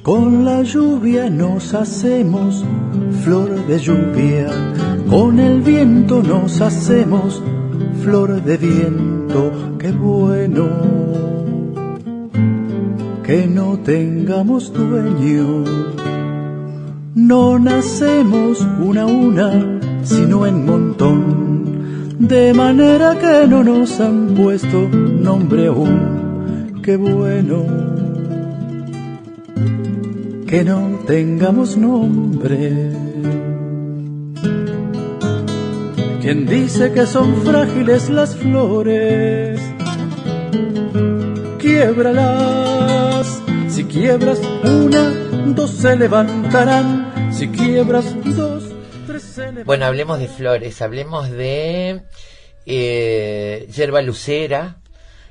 Con la lluvia nos hacemos flor de lluvia, con el viento nos hacemos flor de viento. Qué bueno que no tengamos dueño. No nacemos una a una, sino en montón, de manera que no nos han puesto nombre aún. Qué bueno que no tengamos nombre. ¿Quién dice que son frágiles las flores? Quiébralas. Si quiebras una, dos se levantarán. Si quiebras dos, tres se levantarán. Bueno, hablemos de flores, hablemos de yerba lucera,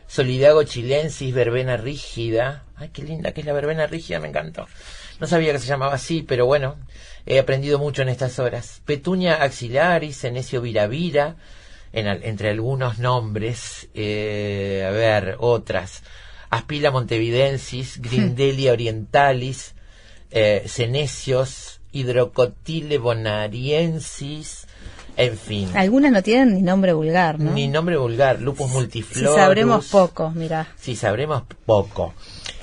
Solidago chilensis, verbena rígida. Ay, qué linda que es la verbena rígida, me encantó. No sabía que se llamaba así, pero bueno, he aprendido mucho en estas horas. Petunia axillaris, senecio viravira, entre algunos nombres, a ver, otras. Aspila montevidensis, Grindelia orientalis, senecios, Hidrocotile bonariensis, en fin. Algunas no tienen ni nombre vulgar, ¿no? Ni nombre vulgar, Lupus multiflorus. Si sabremos poco, mirá. Si sabremos poco.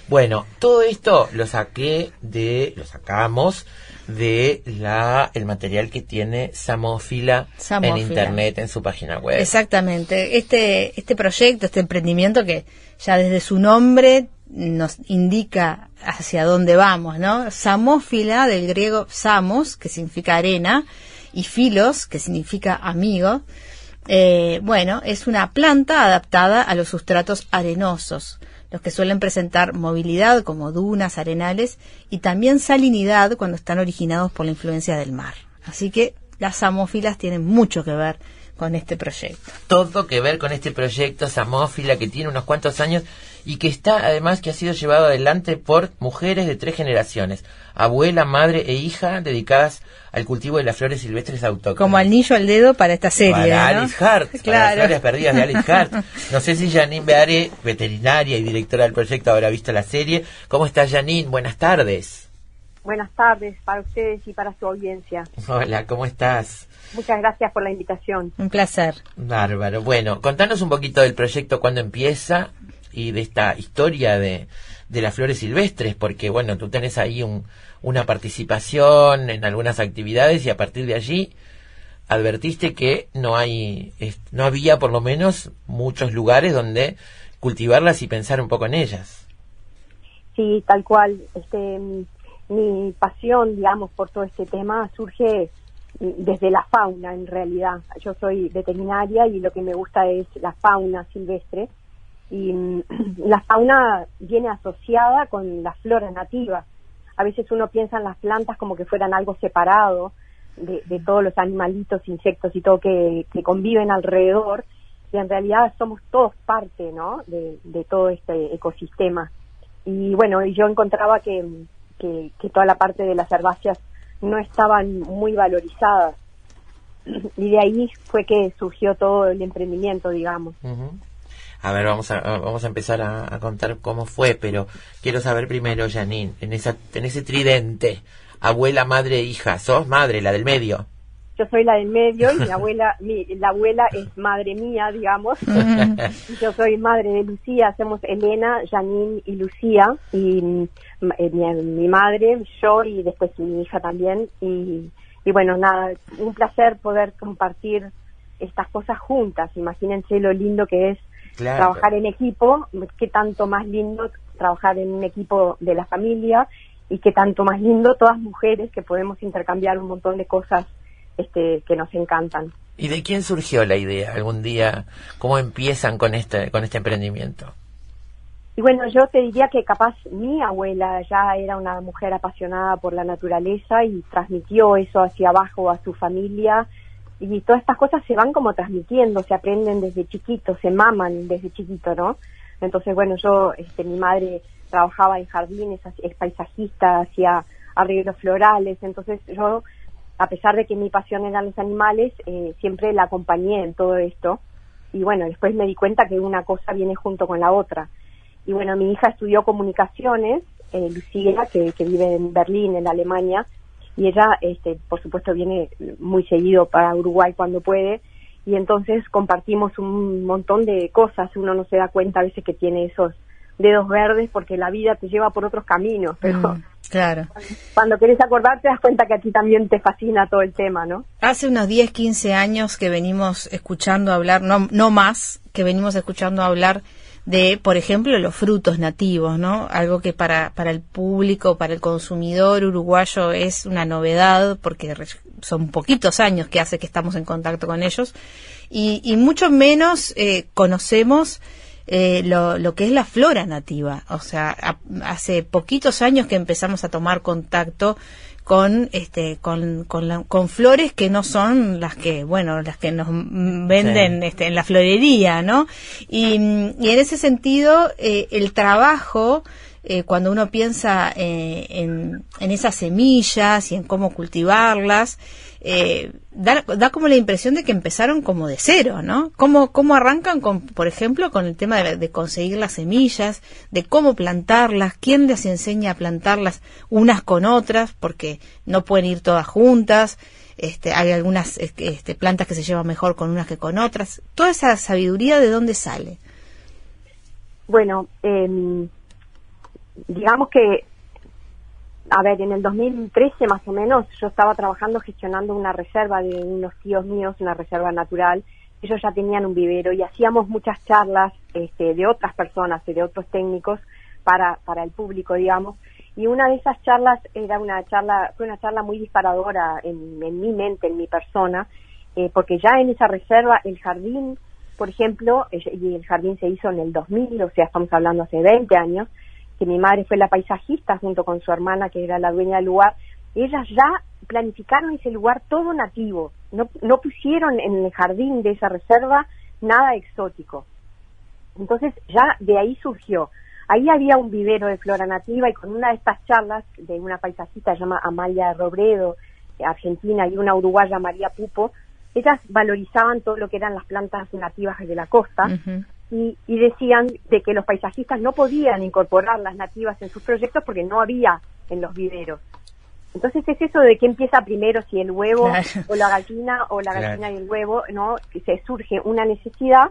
Bueno, todo esto lo sacamos de el material que tiene Samófila en internet, en su página web. Exactamente. Este proyecto, este emprendimiento que ya desde su nombre nos indica hacia dónde vamos, ¿no? Samófila, del griego samos, que significa arena, y filos, que significa amigo. Bueno, es una planta adaptada a los sustratos arenosos, los que suelen presentar movilidad como dunas, arenales, y también salinidad cuando están originados por la influencia del mar. Así que las samófilas tienen mucho que ver con este proyecto. Todo que ver con este proyecto Samófila, que tiene unos cuantos años y que además que ha sido llevado adelante por mujeres de 3 generaciones, abuela, madre e hija, dedicadas al cultivo de las flores silvestres autóctonas. Como anillo al dedo para esta serie, para ¿no? Alice Hart, claro. Para las flores perdidas de Alice Hart. No sé si Janine Beare, veterinaria y directora del proyecto, habrá visto la serie. ¿Cómo está, Janine? Buenas tardes. Buenas tardes para ustedes y para su audiencia. Hola, ¿cómo estás? Muchas gracias por la invitación. Un placer. Bárbaro. Bueno, contanos un poquito del proyecto, cuándo empieza y de esta historia de las flores silvestres, porque bueno, tú tenés ahí una participación en algunas actividades y a partir de allí advertiste que no había por lo menos muchos lugares donde cultivarlas y pensar un poco en ellas. Sí, tal cual. Mi pasión, digamos, por todo este tema surge desde la fauna, en realidad. Yo soy veterinaria y lo que me gusta es la fauna silvestre. Y la fauna viene asociada con la flora nativa. A veces uno piensa en las plantas como que fueran algo separado de todos los animalitos, insectos y todo que conviven alrededor, y en realidad somos todos parte, ¿no?, de todo este ecosistema. Y bueno, yo encontraba que toda la parte de las herbáceas no estaban muy valorizadas, y de ahí fue que surgió todo el emprendimiento, digamos. Uh-huh. A ver, vamos a empezar a contar cómo fue, pero quiero saber primero, Janine, en ese tridente, abuela, madre e hija, ¿sos madre, la del medio? Yo soy la del medio y la abuela es madre mía, digamos. Yo soy madre de Lucía, hacemos Elena, Janine y Lucía, y mi madre, yo y después mi hija también. Y bueno, nada, un placer poder compartir estas cosas juntas. Imagínense lo lindo que es. Claro. Trabajar en equipo, qué tanto más lindo trabajar en un equipo de la familia, y qué tanto más lindo todas mujeres que podemos intercambiar un montón de cosas que nos encantan. ¿Y de quién surgió la idea algún día? ¿Cómo empiezan con este emprendimiento? Y bueno, yo te diría que capaz mi abuela ya era una mujer apasionada por la naturaleza y transmitió eso hacia abajo a su familia. Y todas estas cosas se van como transmitiendo, se aprenden desde chiquito, se maman desde chiquito, ¿no? Entonces, bueno, mi madre trabajaba en jardines, es paisajista, hacía arreglos florales, entonces yo, a pesar de que mi pasión eran los animales, siempre la acompañé en todo esto. Y bueno, después me di cuenta que una cosa viene junto con la otra. Y bueno, mi hija estudió comunicaciones Lucía, que vive en Berlín, en Alemania, y ella, por supuesto, viene muy seguido para Uruguay cuando puede, y entonces compartimos un montón de cosas. Uno no se da cuenta a veces que tiene esos dedos verdes porque la vida te lleva por otros caminos, pero claro. Cuando querés acordar te das cuenta que a ti también te fascina todo el tema, ¿no? Hace unos 10, 15 años que venimos escuchando hablar, no más, que venimos escuchando hablar de, por ejemplo, los frutos nativos, ¿no? Algo que para el público, para el consumidor uruguayo es una novedad, porque son poquitos años que hace que estamos en contacto con ellos, y mucho menos conocemos lo que es la flora nativa. O sea, hace poquitos años que empezamos a tomar contacto con flores que no son las que nos venden en la florería, ¿no? Y en ese sentido el trabajo, cuando uno piensa en esas semillas y en cómo cultivarlas, da como la impresión de que empezaron como de cero, ¿no? ¿Cómo arrancan, por ejemplo, con el tema de conseguir las semillas, de cómo plantarlas, quién les enseña a plantarlas unas con otras, porque no pueden ir todas juntas, hay algunas plantas que se llevan mejor con unas que con otras? Toda esa sabiduría, ¿de dónde sale? Bueno, digamos que, a ver, en el 2013 más o menos, yo estaba trabajando gestionando una reserva de unos tíos míos, una reserva natural. Ellos ya tenían un vivero y hacíamos muchas charlas de otras personas y de otros técnicos para el público, digamos. Y una de esas charlas fue una charla muy disparadora en mi mente, en mi persona, porque ya en esa reserva, el jardín, por ejemplo, y el jardín se hizo en el 2000, o sea, estamos hablando hace 20 años, que mi madre fue la paisajista junto con su hermana, que era la dueña del lugar. Ellas ya planificaron ese lugar todo nativo, no pusieron en el jardín de esa reserva nada exótico. Entonces ya de ahí surgió. Ahí había un vivero de flora nativa, y con una de estas charlas de una paisajista llamada Amalia Robredo, argentina, y una uruguaya, María Pupo, ellas valorizaban todo lo que eran las plantas nativas de la costa. Uh-huh. Y decían de que los paisajistas no podían incorporar las nativas en sus proyectos porque no había en los viveros. Entonces es eso de que empieza primero, si el huevo, claro, o la gallina claro, y el huevo, ¿no? Que se surge una necesidad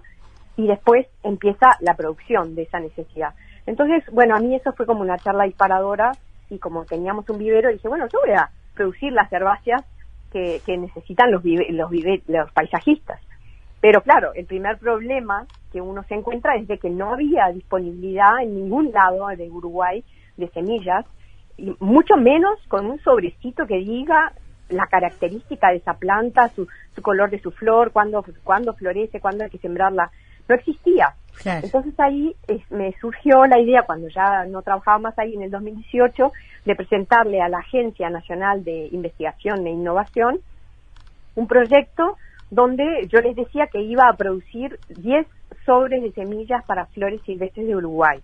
y después empieza la producción de esa necesidad. Entonces, bueno, a mí eso fue como una charla disparadora, y como teníamos un vivero, dije, bueno, yo voy a producir las herbáceas que necesitan los paisajistas. Pero claro, el primer problema que uno se encuentra es de que no había disponibilidad en ningún lado de Uruguay de semillas, y mucho menos con un sobrecito que diga la característica de esa planta, su color de su flor, cuándo florece, cuándo hay que sembrarla. No existía. Claro. Entonces ahí me surgió la idea, cuando ya no trabajaba más ahí, en el 2018, de presentarle a la Agencia Nacional de Investigación e Innovación un proyecto donde yo les decía que iba a producir 10 sobres de semillas para flores silvestres de Uruguay.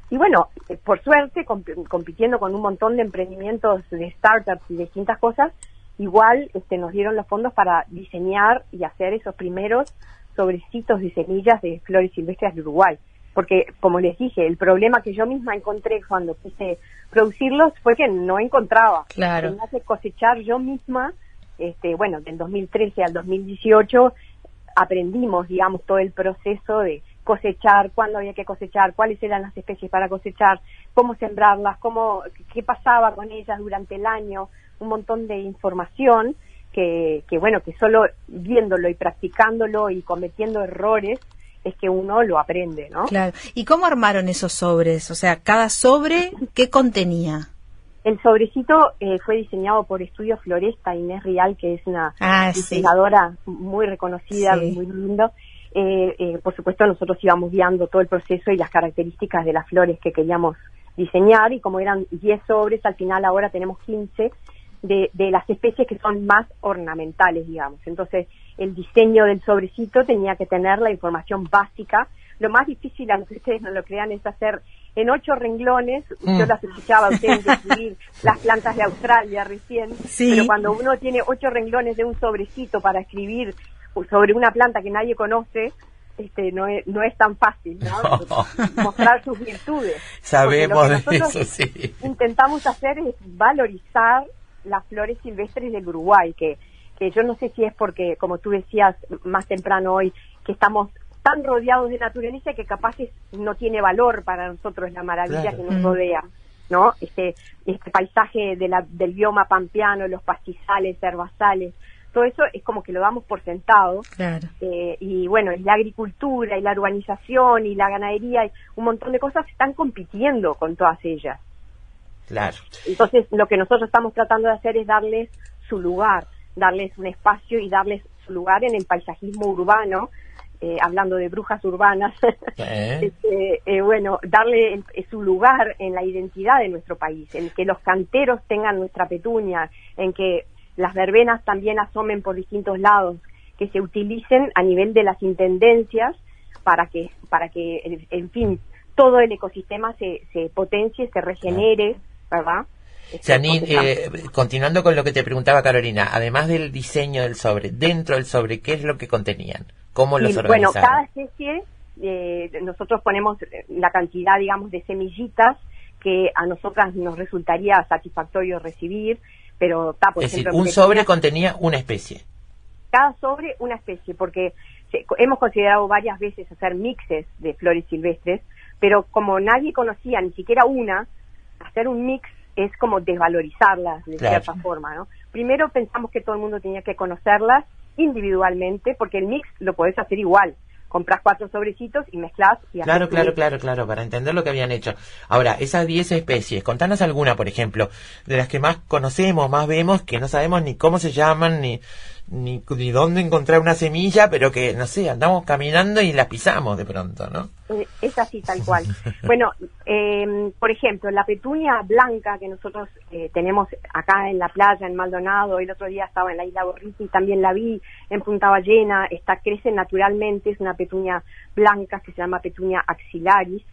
Y bueno, por suerte, compitiendo con un montón de emprendimientos de startups y distintas cosas, igual nos dieron los fondos para diseñar y hacer esos primeros sobrecitos de semillas de flores silvestres de Uruguay. Porque, como les dije, el problema que yo misma encontré cuando quise producirlos fue que no encontraba. Claro. Tenía que cosechar yo misma. Bueno, del 2013 al 2018 aprendimos, digamos, todo el proceso de cosechar, cuándo había que cosechar, cuáles eran las especies para cosechar, cómo sembrarlas, qué pasaba con ellas durante el año, un montón de información que bueno, que solo viéndolo y practicándolo y cometiendo errores es que uno lo aprende, ¿no? Claro. ¿Y cómo armaron esos sobres? O sea, cada sobre, ¿qué contenía? El sobrecito fue diseñado por Estudio Floresta, Inés Rial, que es una diseñadora muy reconocida, muy lindo. Por supuesto, nosotros íbamos guiando todo el proceso y las características de las flores que queríamos diseñar, y como eran 10 sobres, al final ahora tenemos 15 de las especies que son más ornamentales, digamos. Entonces, el diseño del sobrecito tenía que tener la información básica. Lo más difícil, aunque ustedes no lo crean, es hacer en 8 renglones. Yo las escuchaba a ustedes describir las plantas de Australia recién, pero cuando uno tiene 8 renglones de un sobrecito para escribir sobre una planta que nadie conoce, no es tan fácil, ¿no? Mostrar sus virtudes. Sabemos de nosotros eso, sí. intentamos hacer es valorizar las flores silvestres del Uruguay, que yo no sé si es porque, como tú decías más temprano hoy, que estamos tan rodeados de naturaleza que capaz no tiene valor para nosotros la maravilla que nos rodea, ¿no? Este paisaje del bioma pampeano, los pastizales, herbazales, todo eso es como que lo damos por sentado. Claro. Y bueno, y la agricultura, y la urbanización, y la ganadería, y un montón de cosas están compitiendo con todas ellas. Claro. Entonces, lo que nosotros estamos tratando de hacer es darles su lugar, darles un espacio y darles su lugar en el paisajismo urbano, hablando de brujas urbanas, bueno, darle su lugar en la identidad de nuestro país, en que los canteros tengan nuestra petunia, en que las verbenas también asomen por distintos lados, que se utilicen a nivel de las intendencias para que en fin, todo el ecosistema se potencie, se regenere, ¿verdad? Janine, continuando con lo que te preguntaba Carolina, además del diseño del sobre, dentro del sobre, ¿qué es lo que contenían? ¿Cómo los organizaron? Bueno, cada especie, nosotros ponemos la cantidad, digamos, de semillitas que a nosotras nos resultaría satisfactorio recibir, pero por es ejemplo, decir, un sobre contenía una especie. Cada sobre una especie, porque hemos considerado varias veces hacer mixes de flores silvestres, pero como nadie conocía ni siquiera una, hacer un mix es como desvalorizarlas de cierta forma, ¿no? Primero pensamos que todo el mundo tenía que conocerlas individualmente, porque el mix lo podés hacer igual. Comprás 4 sobrecitos y mezclás y Claro, para entender lo que habían hecho. Ahora, esas 10 especies, contanos alguna, por ejemplo, de las que más conocemos, más vemos, que no sabemos ni cómo se llaman, ni dónde encontrar una semilla, pero que, no sé, andamos caminando y las pisamos de pronto, ¿no? Es así, tal cual. Bueno, por ejemplo, la petunia blanca que nosotros tenemos acá en la playa, en Maldonado, el otro día estaba en la isla Borriti y también la vi en Punta Ballena, crece naturalmente, es una petunia blanca que se llama petunia axillaris.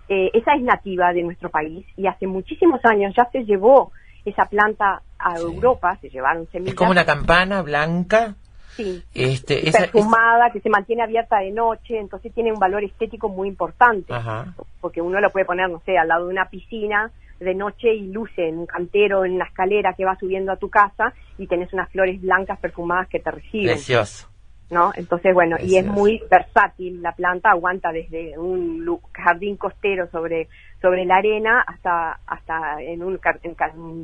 Esa es nativa de nuestro país y hace muchísimos años ya se llevó esa planta a Europa, se llevaron semillas. Es como una campana blanca. Sí, perfumada, que se mantiene abierta de noche, entonces tiene un valor estético muy importante. Ajá. Porque uno lo puede poner, no sé, al lado de una piscina de noche y luce en un cantero, en la escalera que va subiendo a tu casa y tenés unas flores blancas perfumadas que te reciben. Precioso. ¿No? Entonces, bueno, Precioso. Y es muy versátil, la planta aguanta desde un jardín costero sobre la arena hasta en un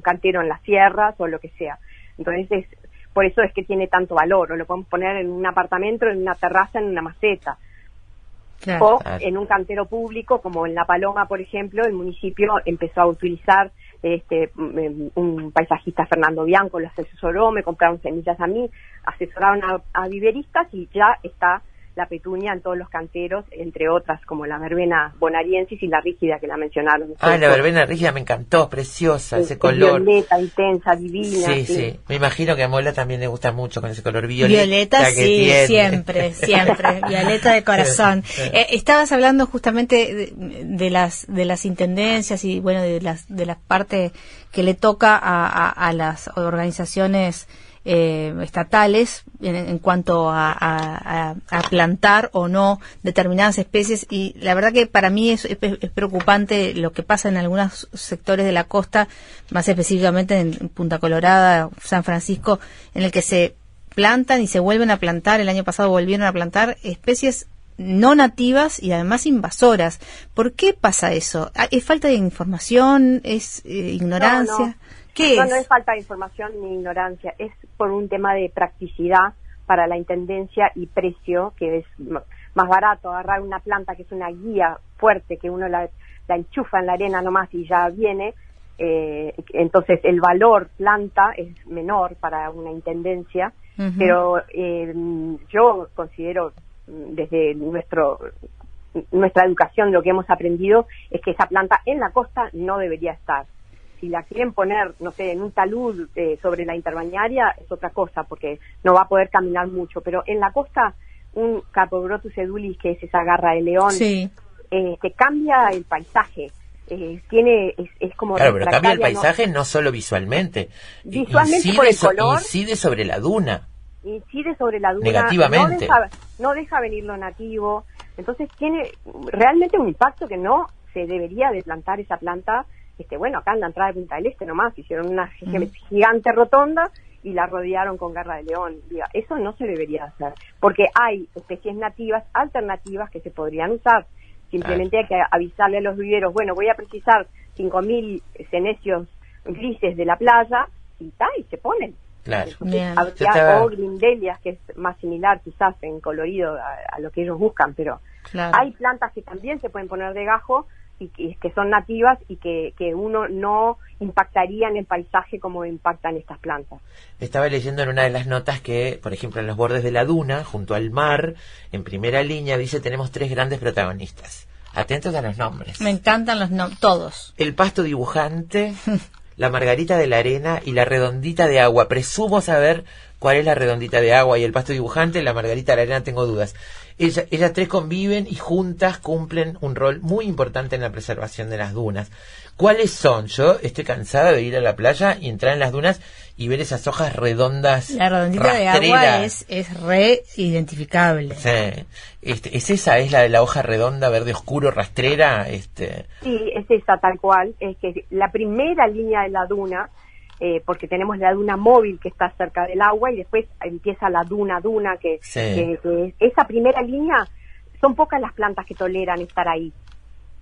cantero en las sierras o lo que sea. Entonces, por eso es que tiene tanto valor, o lo podemos poner en un apartamento, en una terraza, en una maceta. Claro. O en un cantero público, como en La Paloma, por ejemplo, el municipio empezó a utilizar un paisajista, Fernando Bianco, lo asesoró, me compraron semillas a mí, asesoraron a viveristas y ya está la petunia en todos los canteros, entre otras como la verbena bonariensis y la rígida que la mencionaron. La verbena rígida me encantó, preciosa, ese color. Violeta, intensa, divina. Sí. Me imagino que a Mola también le gusta mucho con ese color violeta. Violeta, sí, siempre. Violeta de corazón. Estabas hablando justamente de las intendencias y bueno, de las partes que le toca a las organizaciones estatales en cuanto a plantar o no determinadas especies, y la verdad que para mí es preocupante lo que pasa en algunos sectores de la costa, más específicamente en Punta Colorada, San Francisco, en el que se plantan y se vuelven a plantar. El año pasado volvieron a plantar especies no nativas y además invasoras. ¿Por qué pasa eso? ¿Es falta de información? ¿Es ignorancia? No. ¿Qué es? No es falta de información ni ignorancia, es por un tema de practicidad para la intendencia y precio, que es más barato agarrar una planta que es una guía fuerte, que uno la enchufa en la arena nomás y ya viene, entonces el valor planta es menor para una intendencia, pero yo considero desde nuestra educación lo que hemos aprendido es que esa planta en la costa no debería estar. Si la quieren poner, no sé, en un talud sobre la interbañaria, es otra cosa, porque no va a poder caminar mucho. Pero en la costa, un Carpobrotus edulis, que es esa garra de león, sí, que cambia el paisaje. Es como... Claro, pero cambia el paisaje no solo visualmente. Visualmente por el color. Incide sobre la duna. incide sobre la duna, negativamente. no deja venir lo nativo, entonces tiene realmente un impacto que no se debería de plantar esa planta. Bueno, acá en la entrada de Punta del Este nomás hicieron una gigante rotonda y la rodearon con garra de león. Diga, eso no se debería hacer, porque hay especies nativas alternativas que se podrían usar. Simplemente hay que avisarle a los viveros, bueno, voy a precisar 5.000 cenecios grises de la playa, y se ponen. Claro. O grindelias, que es más similar quizás en colorido a lo que ellos buscan, pero hay plantas que también se pueden poner de gajo y que son nativas y que uno no impactaría en el paisaje como impactan estas plantas. Estaba leyendo en una de las notas que, por ejemplo, en los bordes de la duna, junto al mar, en primera línea, dice, tenemos 3 grandes protagonistas. Atentos a los nombres. Me encantan los nombres, todos. El pasto dibujante, la margarita de la arena y la redondita de agua. Presumo saber cuál es la redondita de agua y el pasto dibujante, la margarita de la arena, tengo dudas. Ellas 3 conviven y juntas cumplen un rol muy importante en la preservación de las dunas. ¿Cuáles son? Yo estoy cansada de ir a la playa y entrar en las dunas y ver esas hojas redondas. La redondita de agua es re identificable. Sí. Es la de la hoja redonda, verde oscuro, rastrera. Sí, es esa tal cual. Es que la primera línea de la duna, porque tenemos la duna móvil que está cerca del agua y después empieza la duna que esa primera línea, son pocas las plantas que toleran estar ahí,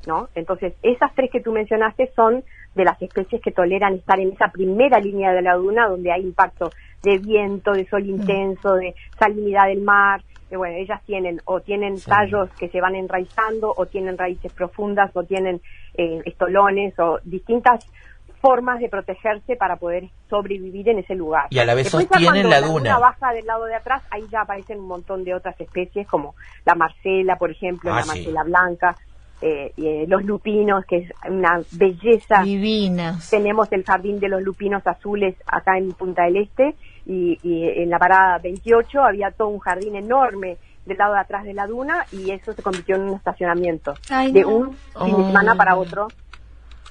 ¿no? Entonces esas 3 que tú mencionaste son de las especies que toleran estar en esa primera línea de la duna, donde hay impacto de viento, de sol intenso, de salinidad del mar. Bueno, ellas tienen tallos que se van enraizando, o tienen raíces profundas, o tienen estolones, o distintas formas de protegerse para poder sobrevivir en ese lugar. Y a la vez después, sostienen la duna. duna Baja del lado de atrás, ahí ya aparecen un montón de otras especies, como la marcela, por ejemplo, la marcela blanca, los lupinos, que es una belleza. Divinas. Tenemos el jardín de los lupinos azules acá en Punta del Este, y en la parada 28 había todo un jardín enorme del lado de atrás de la duna, y eso se convirtió en un estacionamiento. Un fin de semana para otro.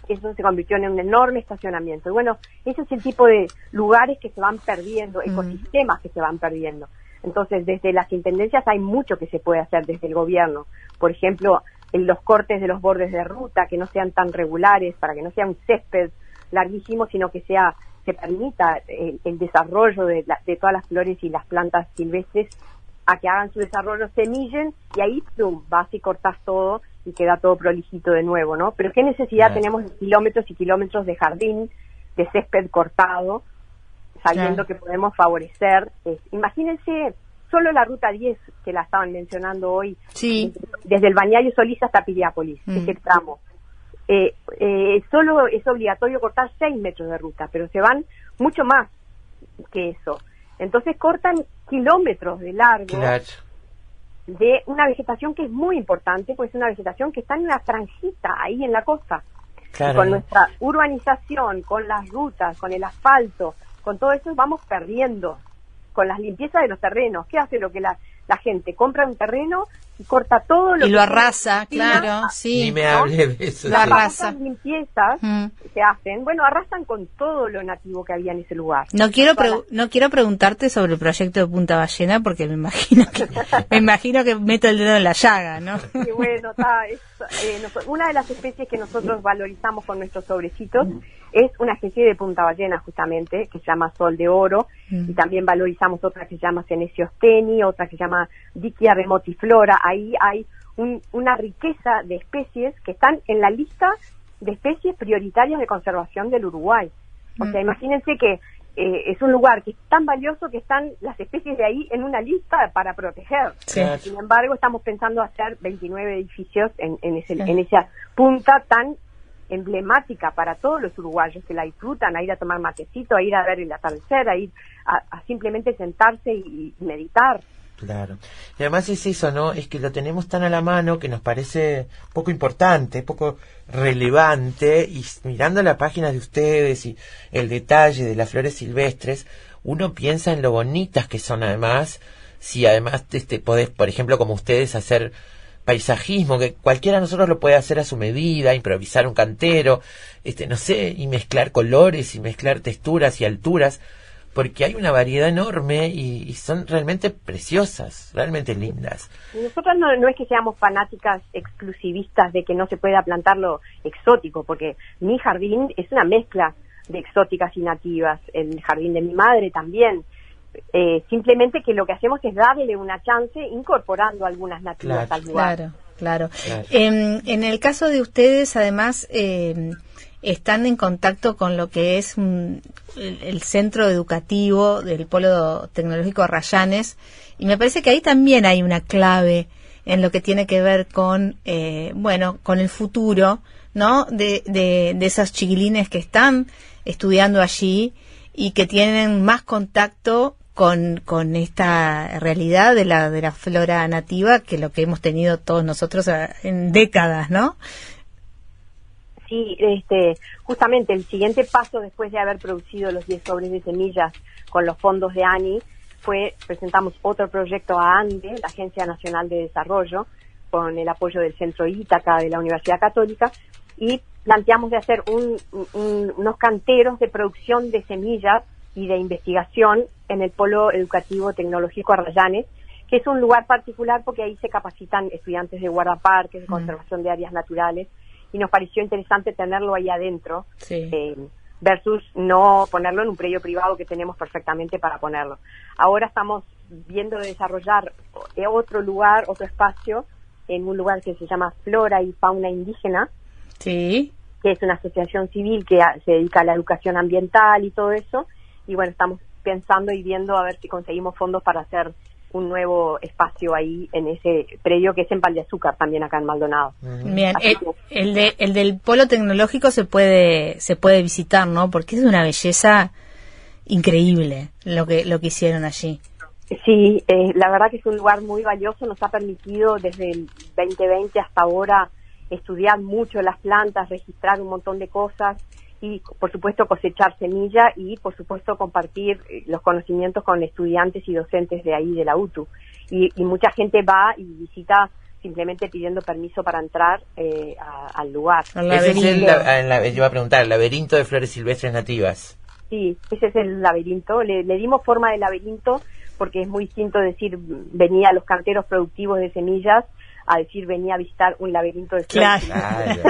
Eso se convirtió en un enorme estacionamiento. Y bueno, ese es el tipo de lugares que se van perdiendo, ecosistemas que se van perdiendo. Entonces, desde las intendencias hay mucho que se puede hacer desde el gobierno. Por ejemplo, en los cortes de los bordes de ruta, que no sean tan regulares, para que no sea un césped larguísimo, sino que se permita el desarrollo de todas las flores y las plantas silvestres, a que hagan su desarrollo, semillen, y ahí vas y cortas todo y queda todo prolijito de nuevo, ¿no? Pero qué necesidad tenemos de kilómetros y kilómetros de jardín, de césped cortado, sabiendo que podemos favorecer. Imagínense solo la ruta 10, que la estaban mencionando hoy, desde el Bañario Solís hasta Piriápolis, ese tramo. Solo es obligatorio cortar 6 metros de ruta, pero se van mucho más que eso. Entonces cortan kilómetros de largo de una vegetación que es muy importante, pues es una vegetación que está en una franjita ahí en la costa. Y con nuestra urbanización, con las rutas, con el asfalto, con todo eso vamos perdiendo, con las limpiezas de los terrenos. ¿Qué hace lo que la gente? Compra un terreno y corta todo lo y lo arrasa, Ni me hable de eso. Lo arrasa. Las limpiezas se hacen, arrasan con todo lo nativo que había en ese lugar. No quiero preguntarte sobre el proyecto de Punta Ballena, porque me imagino que meto el dedo en la llaga, ¿no? Sí, bueno, una de las especies que nosotros valorizamos con nuestros sobrecitos es una especie de punta ballena, justamente, que se llama sol de oro, y también valorizamos otra que se llama Senecio-steni, otra que se llama Dickia remotiflora. Ahí hay una riqueza de especies que están en la lista de especies prioritarias de conservación del Uruguay. O sea, imagínense que es un lugar que es tan valioso que están las especies de ahí en una lista para proteger. Sin embargo, estamos pensando hacer 29 edificios en esa punta tan emblemática para todos los uruguayos que la disfrutan, a ir a tomar matecito, a ir a ver el atardecer, a ir a simplemente sentarse y meditar. Claro. Y además es eso, ¿no? Es que lo tenemos tan a la mano que nos parece poco importante, poco relevante, y mirando la página de ustedes y el detalle de las flores silvestres, uno piensa en lo bonitas que son. Además, si además podés, por ejemplo, como ustedes, hacer paisajismo, que cualquiera de nosotros lo puede hacer a su medida, improvisar un cantero, no sé, y mezclar colores y mezclar texturas y alturas. porque hay una variedad enorme y son realmente preciosas, realmente lindas. Nosotros no es que seamos fanáticas exclusivistas de que no se pueda plantar lo exótico, porque mi jardín es una mezcla de exóticas y nativas, el jardín de mi madre también. Simplemente que lo que hacemos es darle una chance incorporando algunas nativas al lugar. Claro. En el caso de ustedes, además, están en contacto con lo que es el centro educativo del Polo Tecnológico Arrayanes, y me parece que ahí también hay una clave en lo que tiene que ver con, con el futuro, ¿no? De esos chiquilines que están estudiando allí y que tienen más contacto con esta realidad de la flora nativa que lo que hemos tenido todos nosotros en décadas, ¿no? Sí, justamente el siguiente paso después de haber producido los 10 sobres de semillas con los fondos de ANI presentamos otro proyecto a ANDE, la Agencia Nacional de Desarrollo, con el apoyo del Centro Ítaca de la Universidad Católica, y planteamos de hacer unos canteros de producción de semillas y de investigación en el Polo Educativo Tecnológico Arrayanes, que es un lugar particular porque ahí se capacitan estudiantes de guardaparques, de conservación de áreas naturales, y nos pareció interesante tenerlo ahí adentro, versus no ponerlo en un predio privado que tenemos perfectamente para ponerlo. Ahora estamos viendo de desarrollar otro lugar, otro espacio, en un lugar que se llama Flora y Fauna Indígena, que es una asociación civil que se dedica a la educación ambiental y todo eso, y bueno, estamos pensando y viendo a ver si conseguimos fondos para hacer un nuevo espacio ahí en ese predio que es en Pal de Azúcar, también acá en Maldonado. Bien, el del Polo Tecnológico se puede visitar, ¿no? Porque es una belleza increíble lo que hicieron allí. Sí, la verdad que es un lugar muy valioso, nos ha permitido desde el 2020 hasta ahora estudiar mucho las plantas, registrar un montón de cosas y por supuesto cosechar semilla y por supuesto compartir los conocimientos con estudiantes y docentes de ahí de la UTU, y mucha gente va y visita simplemente pidiendo permiso para entrar al lugar. Ese es yo iba a preguntar, el laberinto de flores silvestres nativas. Sí, ese es el laberinto, le dimos forma de laberinto porque es muy distinto decir venía a los canteros productivos de semillas a decir venía a visitar un laberinto de flores. Claro.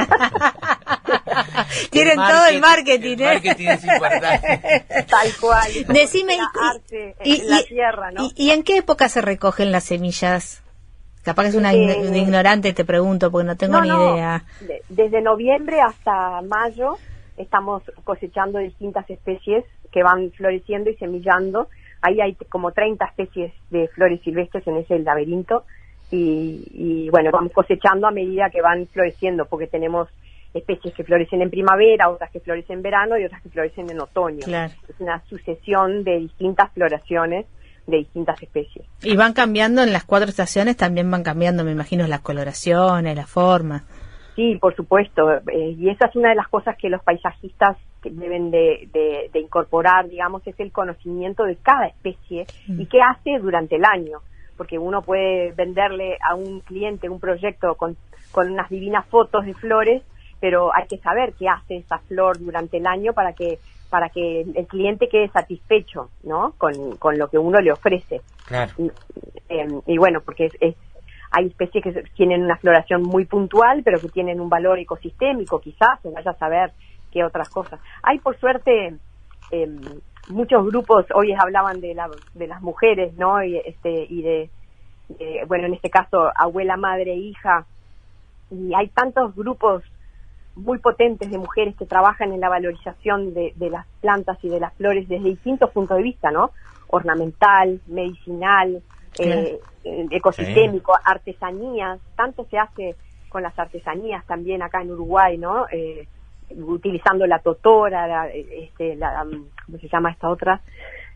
Tienen todo el marketing, El marketing es importante. Tal cual. Decime, arte en la tierra, ¿no? ¿Y en qué época se recogen las semillas? Capaz que es una ignorante, te pregunto, porque no tengo ni idea. Desde noviembre hasta mayo estamos cosechando distintas especies que van floreciendo y semillando. Ahí hay como 30 especies de flores silvestres en ese laberinto. Y bueno, vamos cosechando a medida que van floreciendo, porque tenemos especies que florecen en primavera, otras que florecen en verano y otras que florecen en otoño. Claro. Es una sucesión de distintas floraciones de distintas especies. Y van cambiando en las 4 estaciones, también van cambiando, me imagino, las coloraciones, las formas. Sí, por supuesto, y esa es una de las cosas que los paisajistas deben de incorporar, digamos, es el conocimiento de cada especie y qué hace durante el año. Porque uno puede venderle a un cliente un proyecto con unas divinas fotos de flores, pero hay que saber qué hace esa flor durante el año para que el cliente quede satisfecho, ¿no? Con lo que uno le ofrece. Claro. Y bueno, porque hay especies que tienen una floración muy puntual, pero que tienen un valor ecosistémico, quizás, se vaya a saber qué otras cosas. Hay, por suerte, muchos grupos, hoy hablaban de las mujeres, ¿no? Y de bueno, en este caso, abuela, madre, hija, y hay tantos grupos muy potentes de mujeres que trabajan en la valorización de las plantas y de las flores desde distintos puntos de vista, ¿no? Ornamental, medicinal, ecosistémico, artesanías, tanto se hace con las artesanías también acá en Uruguay, ¿no? Utilizando la totora, ¿cómo se llama esta otra?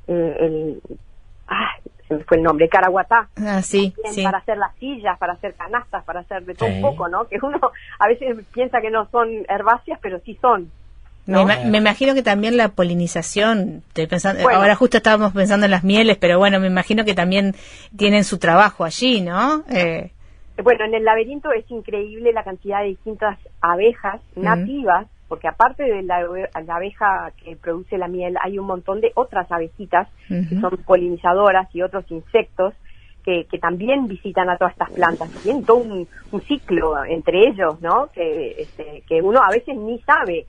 Se me fue el nombre, caraguatá. Sí. Para hacer las sillas, para hacer canastas, para hacer de todo un poco, ¿no? Que uno a veces piensa que no son herbáceas, pero sí son, ¿no? Me imagino que también la polinización, estoy pensando, ahora justo estábamos pensando en las mieles, pero bueno, me imagino que también tienen su trabajo allí, ¿no? Bueno, en el laberinto es increíble la cantidad de distintas abejas nativas porque aparte de la abeja que produce la miel, hay un montón de otras abejitas que son polinizadoras y otros insectos que también visitan a todas estas plantas. Tienen todo un ciclo entre ellos, ¿no? Que uno a veces ni sabe.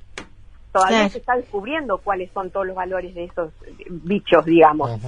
Todavía se está descubriendo cuáles son todos los valores de esos bichos, digamos.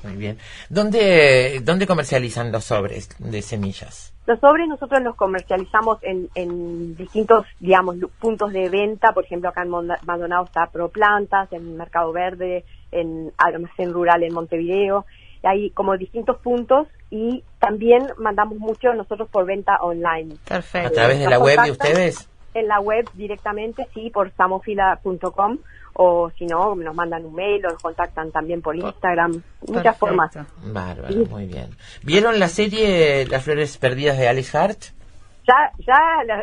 Muy bien. ¿Dónde comercializan los sobres de semillas? Los sobres nosotros los comercializamos en distintos, digamos, puntos de venta. Por ejemplo, acá en Maldonado está Proplantas, en Mercado Verde, en Almacén Rural en Montevideo. Y hay como distintos puntos, y también mandamos mucho nosotros por venta online. Perfecto. ¿A través de la web de ustedes? En la web directamente, sí, por samofila.com, o si no, nos mandan un mail o nos contactan también por Instagram. Muchas formas. Bárbaro, muy bien. ¿Vieron la serie Las Flores Perdidas de Alex Hart? Ya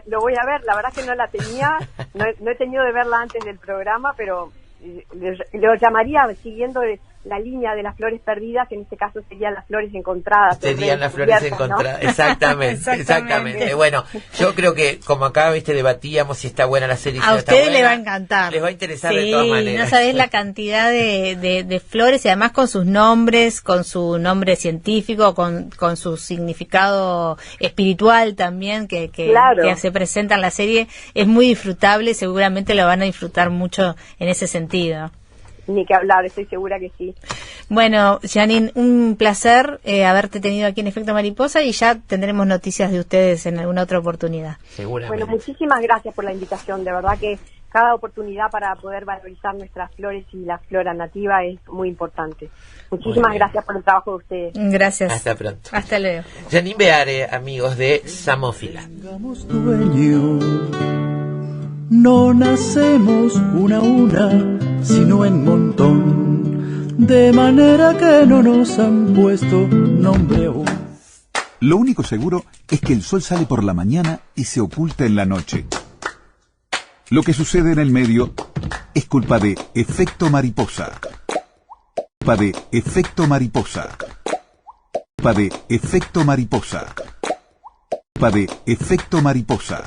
lo voy a ver. La verdad que no la tenía, no he tenido de verla antes del programa, pero lo llamaría siguiendo la línea de las flores perdidas. En este caso serían las flores encontradas. Serían las flores encontradas, ¿no? Exactamente. Bueno, yo creo que como acá debatíamos si está buena la serie. A ustedes les va a encantar. Les va a interesar de todas maneras. No sabés la cantidad de flores, y además con sus nombres, con su nombre científico, con su significado espiritual también, que se presenta en la serie. Es muy disfrutable, seguramente lo van a disfrutar mucho en ese sentido. Ni que hablar, estoy segura que sí. Bueno, Janine, un placer haberte tenido aquí en Efecto Mariposa, y ya tendremos noticias de ustedes en alguna otra oportunidad. Seguramente. Bueno, muchísimas gracias por la invitación. De verdad que cada oportunidad para poder valorizar nuestras flores y la flora nativa es muy importante. Muchísimas gracias por el trabajo de ustedes. Gracias. Hasta pronto. Hasta luego. Janine Beare, amigos de Samófila. No nacemos una a una, sino en montón, de manera que no nos han puesto nombre aún. Lo único seguro es que el sol sale por la mañana y se oculta en la noche. Lo que sucede en el medio es culpa de efecto mariposa. Culpa de efecto mariposa. Culpa de efecto mariposa. Culpa de efecto mariposa.